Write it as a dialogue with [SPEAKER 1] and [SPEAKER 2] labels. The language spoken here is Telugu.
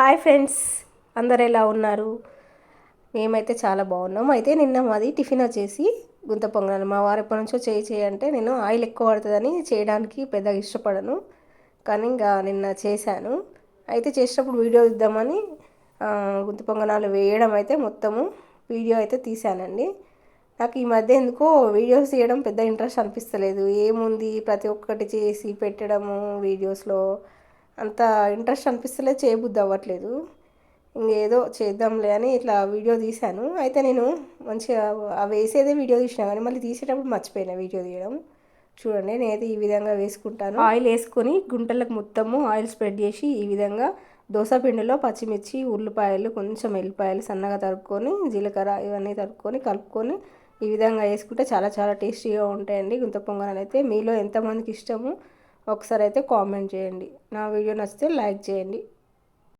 [SPEAKER 1] హాయ్ ఫ్రెండ్స్, అందరు ఎలా ఉన్నారు? మేమైతే చాలా బాగున్నాం. అయితే నిన్న మాది టిఫిన్ వచ్చేసి గుంత పొంగనాలు. మా వారు ఎప్పటి నుంచో చేయంటే నేను ఆయిల్ ఎక్కువ పడుతుందని చేయడానికి పెద్దగా ఇష్టపడను, కానీ ఇంకా నిన్న చేశాను. అయితే చేసేటప్పుడు వీడియో ఇద్దామని గుంత పొంగనాలు వేయడం అయితే మొత్తము వీడియో అయితే తీశానండి. నాకు ఈ మధ్య ఎందుకో వీడియోస్ తీయడం పెద్ద ఇంట్రెస్ట్ అనిపిస్తలేదు. ఏముంది ప్రతి ఒక్కటి చేసి పెట్టడము వీడియోస్లో అంత ఇంట్రెస్ట్ అనిపిస్తలేదు, చేయబుద్ధి అవ్వట్లేదు. ఇంకేదో చేద్దాంలే అని ఇట్లా వీడియో తీశాను. అయితే నేను మంచిగా వేసేదే వీడియో తీసినా కానీ మళ్ళీ తీసేటప్పుడు మర్చిపోయినా వీడియో తీయడం. చూడండి, నేనైతే ఈ విధంగా వేసుకుంటాను. ఆయిల్ వేసుకొని గుంటలకు మొత్తము ఆయిల్ స్ప్రెడ్ చేసి ఈ విధంగా దోశ పిండిలో పచ్చిమిర్చి, ఉల్లిపాయలు, కొంచెం ఎల్లిపాయలు సన్నగా తరుక్కొని, జీలకర్ర ఇవన్నీ తరుక్కొని కలుపుకొని ఈ విధంగా వేసుకుంటే చాలా చాలా టేస్టీగా ఉంటాయండి గుంత పొంగనాలు. అయితే మీలో ఎంతమందికి ఇష్టమో ఒకసారి అయితే కామెంట్ చేయండి. నా వీడియో నచ్చితే లైక్ చేయండి.